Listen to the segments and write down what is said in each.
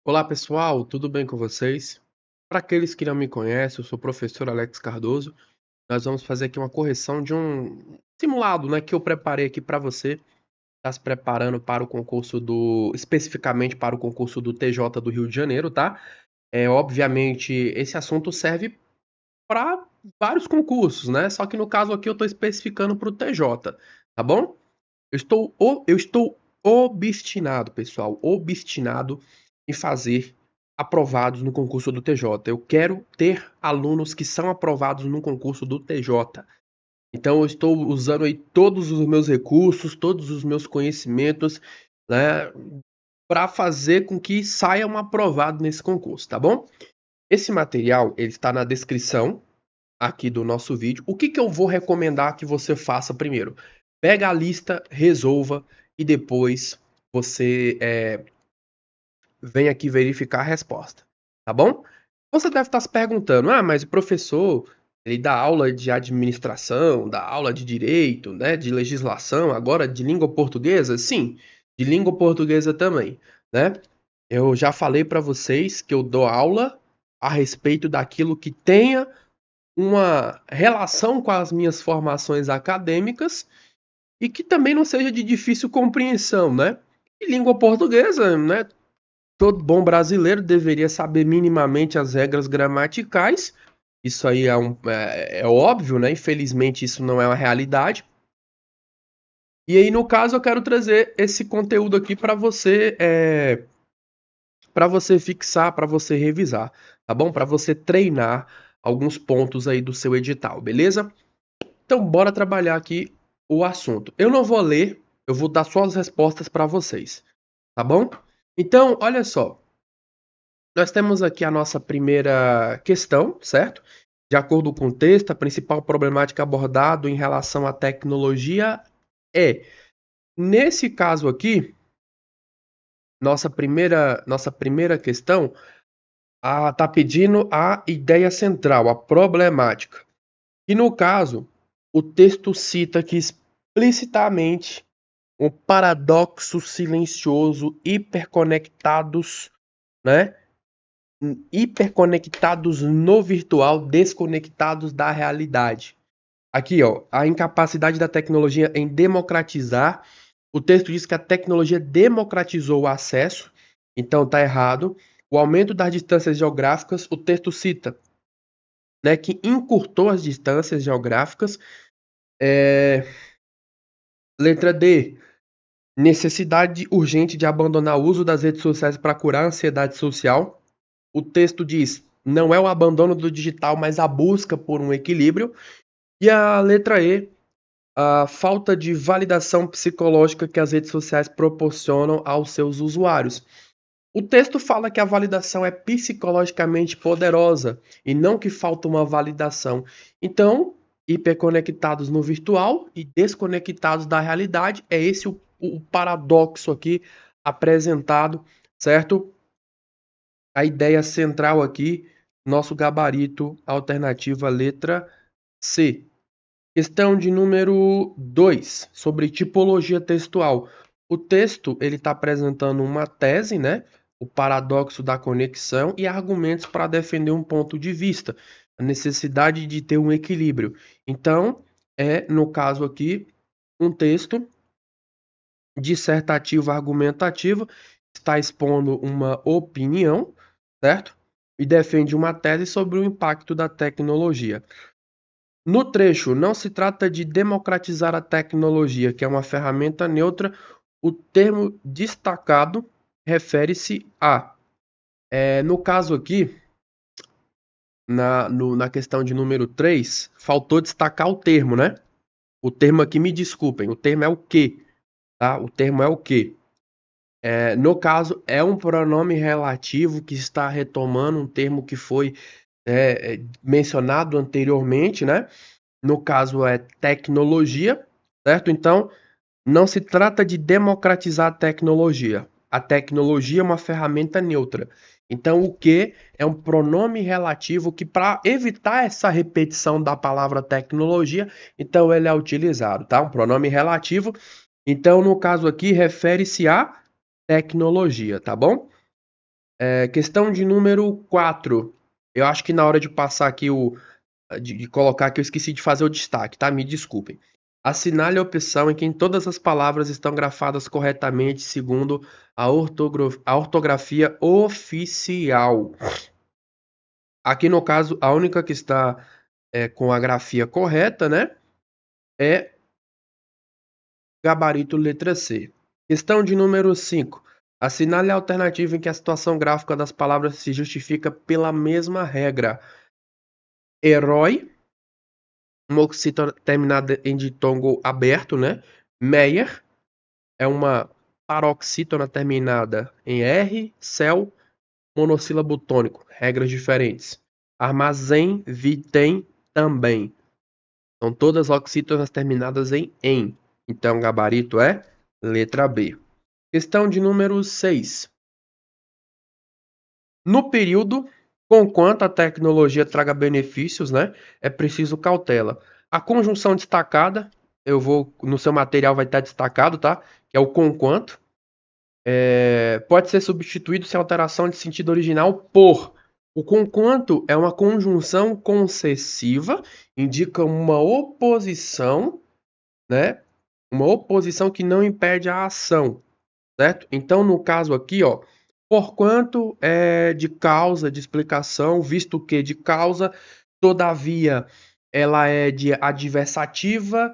Olá pessoal, tudo bem com vocês? Para aqueles que não me conhecem, eu sou o professor Alex Cardoso. Nós vamos fazer aqui uma correção de um simulado, né, que eu preparei aqui para você. Está se preparando para o concurso especificamente para o concurso do TJ do Rio de Janeiro, tá? Obviamente, esse assunto serve para vários concursos, né? Só que no caso aqui eu estou especificando para o TJ, tá bom? Eu estou obstinado, pessoal, obstinado em fazer aprovados no concurso do TJ. Eu quero ter alunos que são aprovados no concurso do TJ. Então eu estou usando aí todos os meus recursos, todos os meus conhecimentos, né, para fazer com que saiam aprovados nesse concurso, tá bom? Esse material, ele está na descrição aqui do nosso vídeo. O que que eu vou recomendar que você faça primeiro? Pega a lista, resolva e depois você vem aqui verificar a resposta, tá bom? Você deve estar se perguntando, mas o professor, ele dá aula de administração, dá aula de direito, né, de legislação, agora de língua portuguesa? Sim, de língua portuguesa também, né? Eu já falei para vocês que eu dou aula a respeito daquilo que tenha uma relação com as minhas formações acadêmicas e que também não seja de difícil compreensão, né? E língua portuguesa, né? Todo bom brasileiro deveria saber minimamente as regras gramaticais. Isso aí é óbvio, né? Infelizmente isso não é uma realidade. E aí, no caso, eu quero trazer esse conteúdo aqui para você fixar, para você revisar, tá bom? Para você treinar alguns pontos aí do seu edital, beleza? Então, bora trabalhar aqui o assunto. Eu não vou ler, eu vou dar só as respostas para vocês, tá bom? Então, olha só. Nós temos aqui a nossa primeira questão, certo? De acordo com o texto, a principal problemática abordada em relação à tecnologia é, nesse caso aqui, nossa primeira questão, está pedindo a ideia central, a problemática. E no caso, o texto cita aqui explicitamente um paradoxo silencioso, né? Hiperconectados no virtual, desconectados da realidade. Aqui, ó, a incapacidade da tecnologia em democratizar. O texto diz que a tecnologia democratizou o acesso, então tá errado. O aumento das distâncias geográficas, o texto cita, né, que encurtou as distâncias geográficas. Letra D, necessidade urgente de abandonar o uso das redes sociais para curar a ansiedade social. O texto diz, não é o abandono do digital, mas a busca por um equilíbrio. E a letra E, a falta de validação psicológica que as redes sociais proporcionam aos seus usuários. O texto fala que a validação é psicologicamente poderosa e não que falta uma validação. Então, hiperconectados no virtual e desconectados da realidade, é esse o paradoxo aqui apresentado, certo? A ideia central aqui, nosso gabarito, alternativa letra C. Questão de número 2, sobre tipologia textual. O texto ele está apresentando uma tese, né? O paradoxo da conexão e argumentos para defender um ponto de vista, a necessidade de ter um equilíbrio. Então, no caso aqui, um texto dissertativo argumentativo, está expondo uma opinião, certo? E defende uma tese sobre o impacto da tecnologia. No trecho, não se trata de democratizar a tecnologia, que é uma ferramenta neutra. O termo destacado refere-se a. No caso aqui, na questão de número 3, faltou destacar o termo, né? O termo aqui, me desculpem, o termo é o que, tá? O termo é o que. No caso, é um pronome relativo que está retomando um termo que foi mencionado anteriormente, né? No caso, é tecnologia, certo? Então, não se trata de democratizar a tecnologia. A tecnologia é uma ferramenta neutra. Então, o que é um pronome relativo que, para evitar essa repetição da palavra tecnologia, então ele é utilizado, tá? Um pronome relativo. Então, no caso aqui, refere-se à tecnologia, tá bom? Questão de número 4. Eu acho que na hora de passar aqui de colocar aqui, eu esqueci de fazer o destaque, tá? Me desculpem. Assinale a opção em que todas as palavras estão grafadas corretamente segundo a ortografia oficial. Aqui no caso, a única que está com a grafia correta, né? É gabarito letra C. Questão de número 5. Assinale a alternativa em que a situação gráfica das palavras se justifica pela mesma regra. Herói, uma oxítona terminada em ditongo aberto, né? Meyer é uma paroxítona terminada em R. Céu, monossílabo tônico, regras diferentes. Armazém, vitem, também. São todas oxítonas terminadas em "em". Então, o gabarito é letra B. Questão de número 6. No período, conquanto a tecnologia traga benefícios, né, é preciso cautela. A conjunção destacada, no seu material vai estar destacado, tá? Que é o conquanto. Pode ser substituído sem alteração de sentido original por. O conquanto é uma conjunção concessiva, indica uma oposição, né? Uma oposição que não impede a ação, certo? Então, no caso aqui, ó, porquanto é de causa, de explicação, visto que de causa, todavia, ela é de adversativa,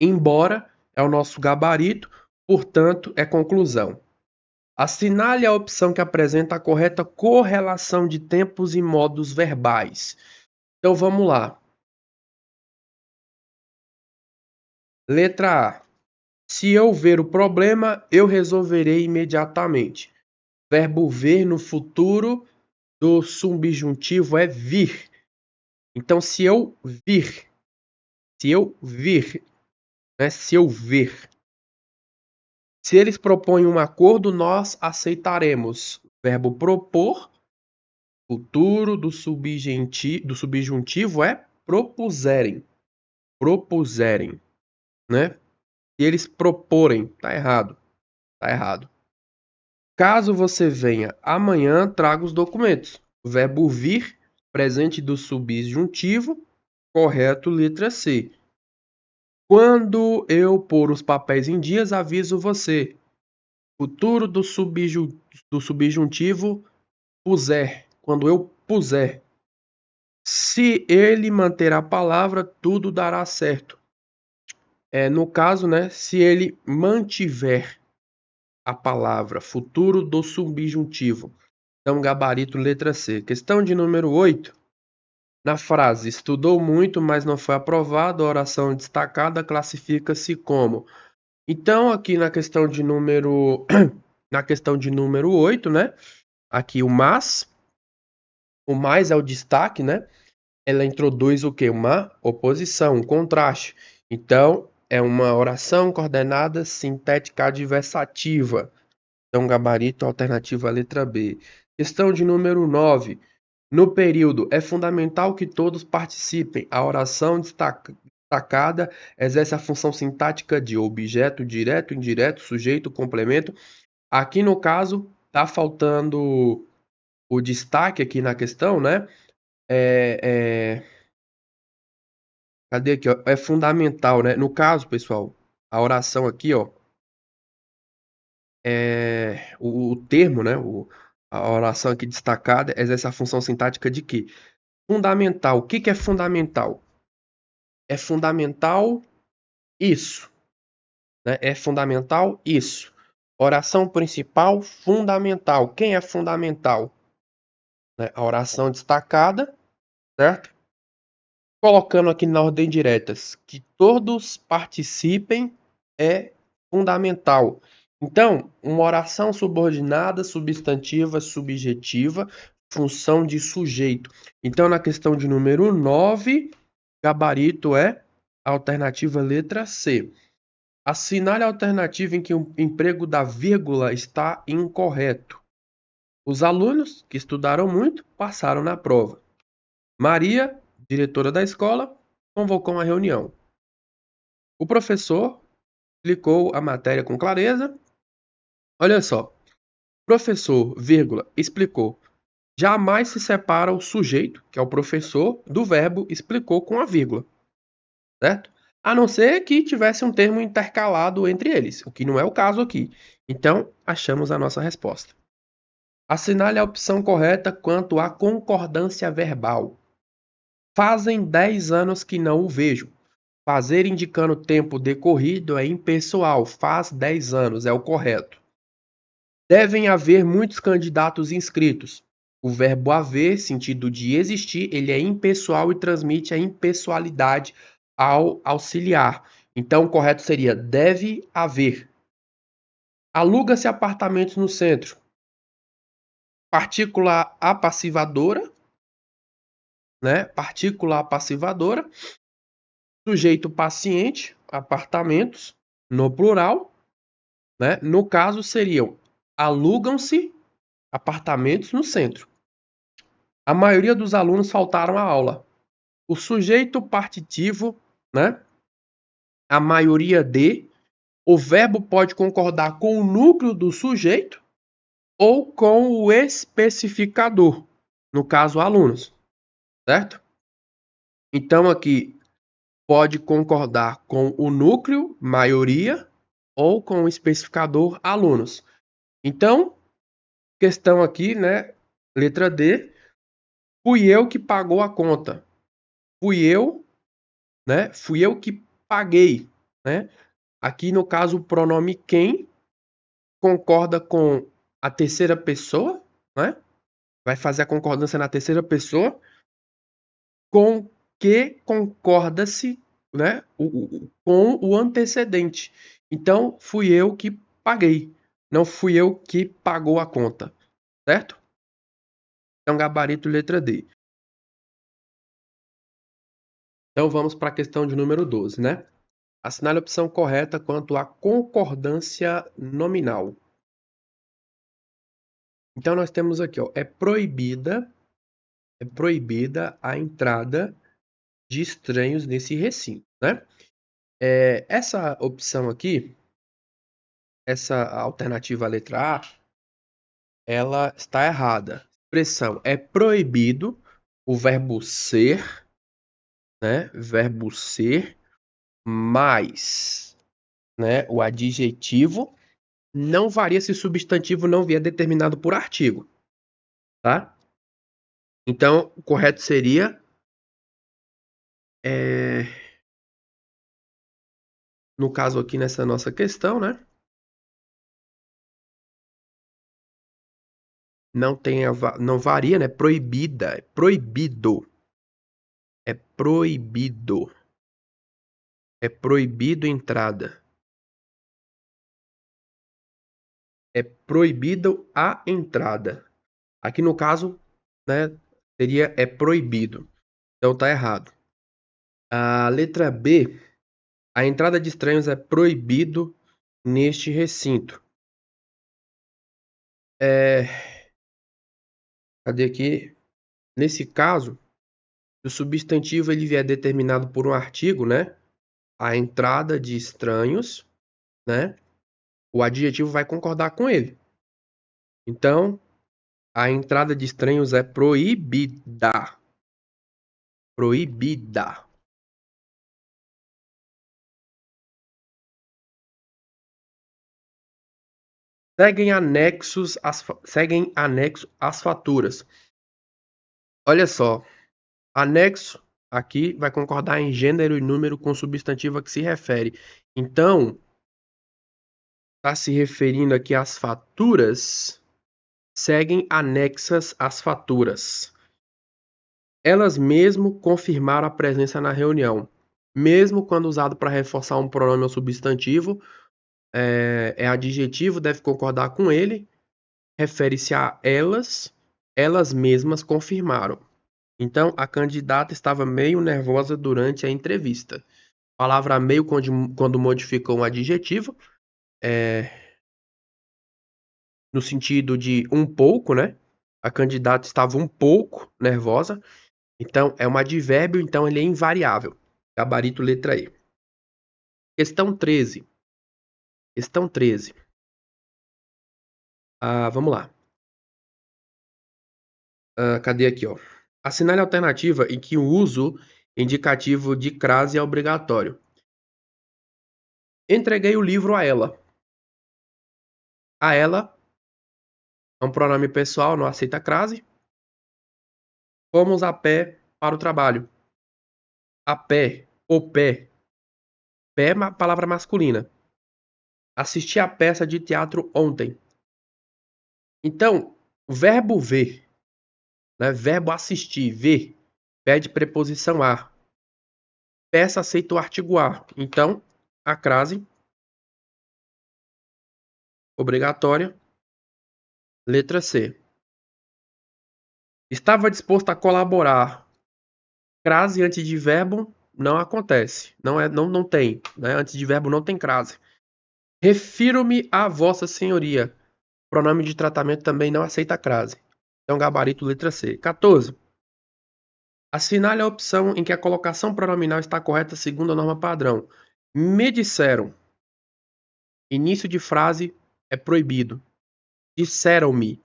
embora é o nosso gabarito, portanto, é conclusão. Assinale a opção que apresenta a correta correlação de tempos e modos verbais. Então vamos lá. Letra A. Se eu ver o problema, eu resolverei imediatamente. Verbo ver no futuro do subjuntivo é vir. Então, se eu vir, né? Se eu ver. Se eles propõem um acordo, nós aceitaremos. Verbo propor, futuro do subjuntivo é propuserem. Propuserem, né? Se eles proporem, tá errado. Tá errado. Caso você venha amanhã, traga os documentos. Verbo vir, presente do subjuntivo, correto, letra C. Quando eu pôr os papéis em dias, aviso você. Futuro do subjuntivo, puser. Quando eu puser. Se ele manter a palavra, tudo dará certo. No caso, né? Se ele mantiver a palavra, futuro do subjuntivo. Então, gabarito, letra C. Questão de número 8. Na frase, estudou muito, mas não foi aprovado, a oração destacada classifica-se como. Então, aqui na questão de número na questão de número 8, né? Aqui o mais é o destaque, né? Ela introduz o quê? Uma oposição, um contraste. Então, é uma oração coordenada sintética adversativa. Então, gabarito, alternativa, letra B. Questão de número 9. No período, é fundamental que todos participem. A oração destacada exerce a função sintática de objeto, direto, indireto, sujeito, complemento. Aqui no caso, tá faltando o destaque aqui na questão, né? Cadê aqui, ó? É fundamental, né? No caso, pessoal, a oração aqui, ó, o termo, né? A oração aqui destacada exerce a função sintática de quê? Fundamental. O que que é fundamental? É fundamental isso, né? É fundamental isso. Oração principal, fundamental. Quem é fundamental? Né? A oração destacada, certo? Colocando aqui na ordem diretas, que todos participem é fundamental. Então, uma oração subordinada, substantiva, subjetiva, função de sujeito. Então, na questão de número 9, gabarito é a alternativa letra C. Assinale a alternativa em que o emprego da vírgula está incorreto. Os alunos, que estudaram muito, passaram na prova. Maria, diretora da escola, convocou uma reunião. O professor explicou a matéria com clareza. Olha só, Professor, vírgula, explicou. Jamais se separa o sujeito, que é o professor, do verbo explicou com a vírgula, certo? A não ser que tivesse um termo intercalado entre eles, o que não é o caso aqui. Então, achamos a nossa resposta. Assinale a opção correta quanto à concordância verbal. Fazem 10 anos que não o vejo. Fazer indicando tempo decorrido é impessoal. Faz 10 anos, é o correto. Devem haver muitos candidatos inscritos. O verbo haver, sentido de existir, ele é impessoal e transmite a impessoalidade ao auxiliar. Então, o correto seria deve haver. Aluga-se apartamentos no centro. Partícula apassivadora, né? Partícula apassivadora. Sujeito paciente, apartamentos, no plural, né? No caso, seriam alugam-se apartamentos no centro. A maioria dos alunos faltaram à aula. O sujeito partitivo, né? A maioria de. O verbo pode concordar com o núcleo do sujeito ou com o especificador, no caso, alunos, certo? Então, aqui pode concordar com o núcleo, maioria, ou com o especificador, alunos. Então, questão aqui, né? Letra D. Fui eu que pagou a conta. Fui eu, né? Fui eu que paguei, né? Aqui no caso o pronome quem concorda com a terceira pessoa, né? Vai fazer a concordância na terceira pessoa com que concorda-se, né? Com o antecedente. Então fui eu que paguei, não fui eu que pagou a conta, certo? Então gabarito letra D. Então vamos para a questão de número 12, né? Assinale a opção correta quanto à concordância nominal. Então nós temos aqui, ó, é proibida a entrada de estranhos nesse recinto, né? Essa opção aqui, essa alternativa à letra A, ela está errada. A expressão é proibido o verbo ser, né? Verbo ser mais, né? O adjetivo não varia se o substantivo não vier determinado por artigo, tá? Então, o correto seria no caso aqui nessa nossa questão, né? Não varia, né? Proibida, é proibido. É proibido. É proibido entrada. É proibido a entrada. Aqui no caso, né, seria é proibido. Então tá errado. A letra B, a entrada de estranhos é proibido neste recinto. Cadê aqui? Nesse caso, se o substantivo ele vier determinado por um artigo, né? A entrada de estranhos, né? O adjetivo vai concordar com ele. Então, a entrada de estranhos é proibida. Proibida. Seguem anexo as faturas. Olha só, anexo aqui vai concordar em gênero e número com o substantivo a que se refere. Então, está se referindo aqui às faturas, seguem anexas às faturas. Elas mesmo confirmaram a presença na reunião. Mesmo quando usado para reforçar um pronome ou substantivo, é adjetivo, deve concordar com ele, refere-se a elas, elas mesmas confirmaram. Então, a candidata estava meio nervosa durante a entrevista. Palavra meio quando modifica um adjetivo, no sentido de um pouco, né? A candidata estava um pouco nervosa. Então, é um advérbio, então ele é invariável. Gabarito letra E. Questão 13. Questão 13. Vamos lá. Cadê aqui, ó? Assinale a alternativa em que o uso indicativo de crase é obrigatório. Entreguei o livro a ela. A ela é um pronome pessoal, não aceita crase. Fomos a pé para o trabalho. A pé, o pé. Pé é uma palavra masculina. Assisti a peça de teatro ontem. Então, o verbo ver, né? Verbo assistir, ver, pede preposição a. Peça aceita o artigo a. Então, a crase obrigatória, letra C. Estava disposto a colaborar. Crase antes de verbo não acontece. Não tem, né? Antes de verbo não tem crase. Refiro-me a Vossa Senhoria. Pronome de tratamento também não aceita crase. Então, gabarito letra C. 14. Assinale a opção em que a colocação pronominal está correta segundo a norma padrão. Me disseram. Início de frase é proibido. Disseram-me.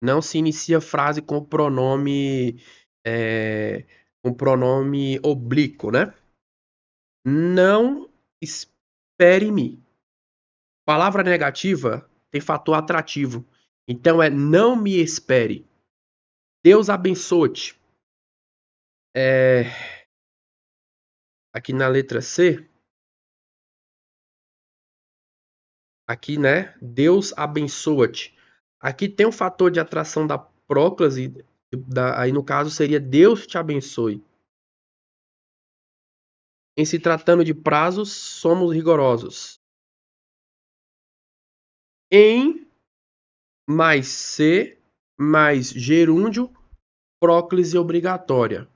Não se inicia frase com pronome oblíquo, né? Não espere-me. Palavra negativa tem fator atrativo. Então é não me espere. Deus abençoe-te. Aqui na letra C, aqui, né? Deus abençoa-te. Aqui tem um fator de atração da próclase, aí no caso seria Deus te abençoe. Em se tratando de prazos, somos rigorosos. Em mais C mais gerúndio, próclise obrigatória.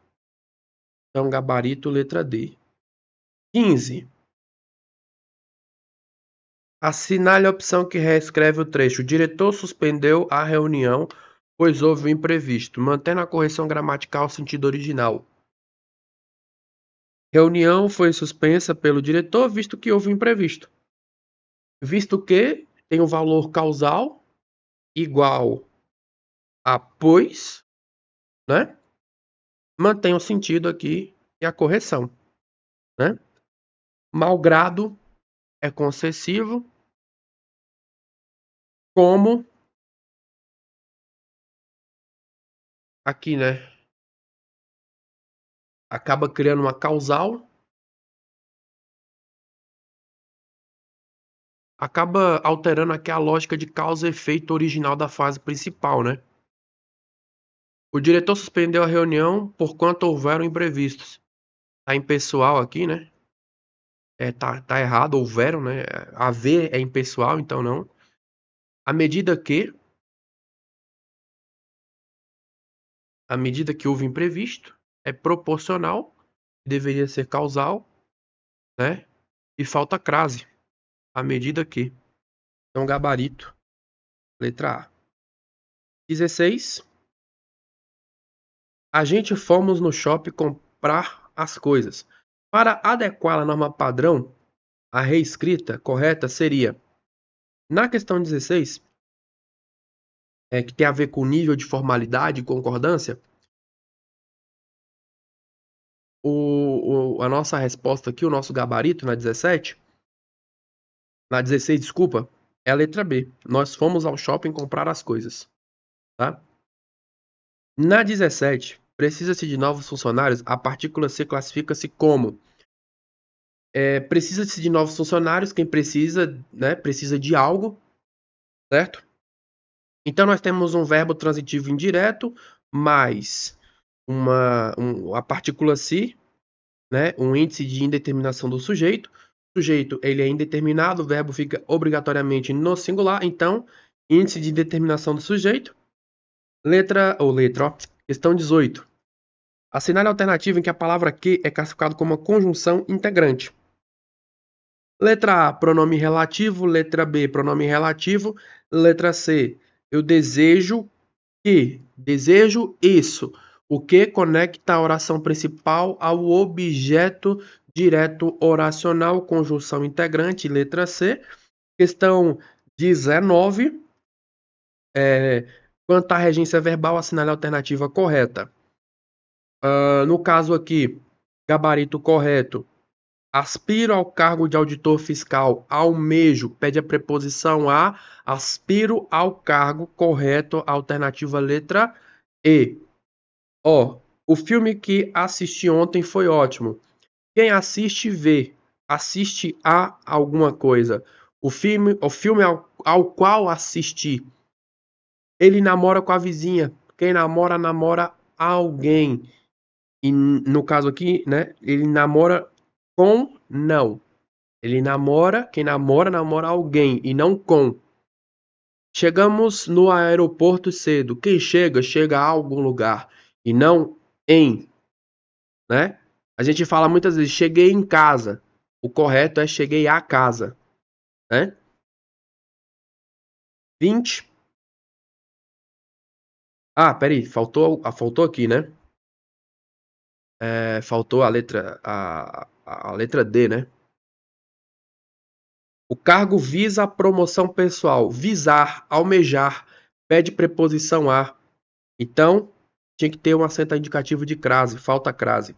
Então, gabarito, letra D. 15. Assinale a opção que reescreve o trecho. O diretor suspendeu a reunião, pois houve um imprevisto, mantendo a correção gramatical ao sentido original. Reunião foi suspensa pelo diretor, visto que houve um imprevisto. Visto que tem um valor causal igual a pois, né? Mantém o sentido aqui e a correção, né? Malgrado é concessivo, como aqui, né? Acaba criando uma causal, acaba alterando aqui a lógica de causa e efeito original da fase principal, né? O diretor suspendeu a reunião por quanto houveram imprevistos. Tá impessoal aqui, né? Tá errado, houveram, né? Haver é impessoal, então não. À medida que houve imprevisto, é proporcional, deveria ser causal, né? E falta crase. À medida que. Então, gabarito. Letra A. 16. A gente fomos no shopping comprar as coisas. Para adequar a norma padrão, a reescrita correta seria, na questão 16, que tem a ver com nível de formalidade e concordância, a nossa resposta aqui, o nosso gabarito na 17, na 16, desculpa, é a letra B. Nós fomos ao shopping comprar as coisas. Tá? Na 17, precisa-se de novos funcionários, a partícula C classifica-se como precisa-se de novos funcionários, quem precisa, né, precisa de algo, certo? Então nós temos um verbo transitivo indireto mais a partícula se, né, um índice de indeterminação do sujeito. O sujeito ele é indeterminado, o verbo fica obrigatoriamente no singular, então índice de indeterminação do sujeito. Questão 18. Assinale a alternativa em que a palavra que é classificado como uma conjunção integrante. Letra A, pronome relativo. Letra B, pronome relativo. Letra C, eu desejo que. Desejo isso. O que conecta a oração principal ao objeto direto oracional, conjunção integrante. Letra C. Questão 19. Quanto à regência verbal, assinale a alternativa correta. No caso aqui, gabarito correto. Aspiro ao cargo de auditor fiscal. Almejo. Pede a preposição a. Aspiro ao cargo. Correto. Alternativa letra E. O filme que assisti ontem foi ótimo. Quem assiste, vê. Assiste a alguma coisa. O filme ao qual assisti. Ele namora com a vizinha. Quem namora, namora alguém. E no caso aqui, né? Ele namora com não. Ele namora, quem namora, namora alguém e não com. Chegamos no aeroporto cedo. Quem chega, chega a algum lugar e não em, né? A gente fala muitas vezes, cheguei em casa. O correto é cheguei à casa, né? 20. Peraí, faltou aqui, né? Faltou a letra D, né? O cargo visa a promoção pessoal. Visar, almejar, pede preposição a. Então, tinha que ter um acento indicativo de crase, falta crase.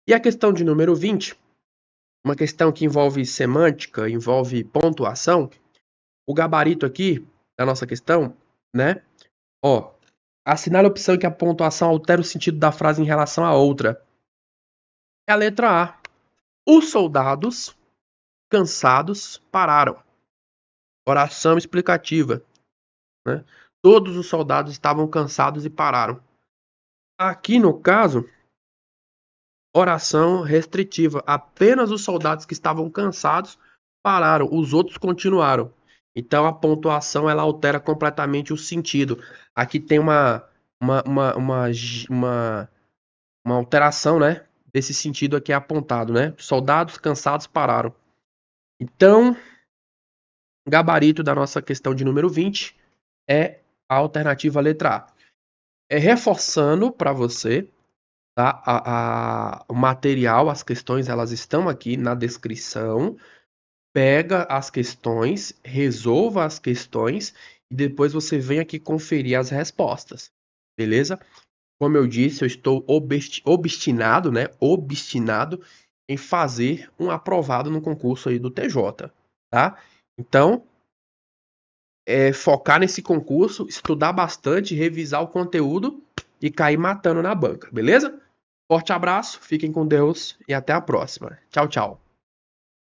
E a questão de número 20, uma questão que envolve semântica, envolve pontuação. O gabarito aqui da nossa questão, né? Assinale a opção em que a pontuação altera o sentido da frase em relação à outra. É a letra A. Os soldados, cansados, pararam. Oração explicativa, né? Todos os soldados estavam cansados e pararam. Aqui no caso, oração restritiva. Apenas os soldados que estavam cansados pararam, os outros continuaram. Então a pontuação ela altera completamente o sentido. Aqui tem uma alteração, né? Desse sentido aqui apontado, né? Soldados cansados pararam. Então, gabarito da nossa questão de número 20 é a alternativa letra A. Reforçando para você, tá? O material, as questões, elas estão aqui na descrição. Pega as questões, resolva as questões e depois você vem aqui conferir as respostas, beleza? Como eu disse, eu estou obstinado, né? Obstinado em fazer um aprovado no concurso aí do TJ, tá? Então, focar nesse concurso, estudar bastante, revisar o conteúdo e cair matando na banca, beleza? Forte abraço, fiquem com Deus e até a próxima. Tchau, tchau.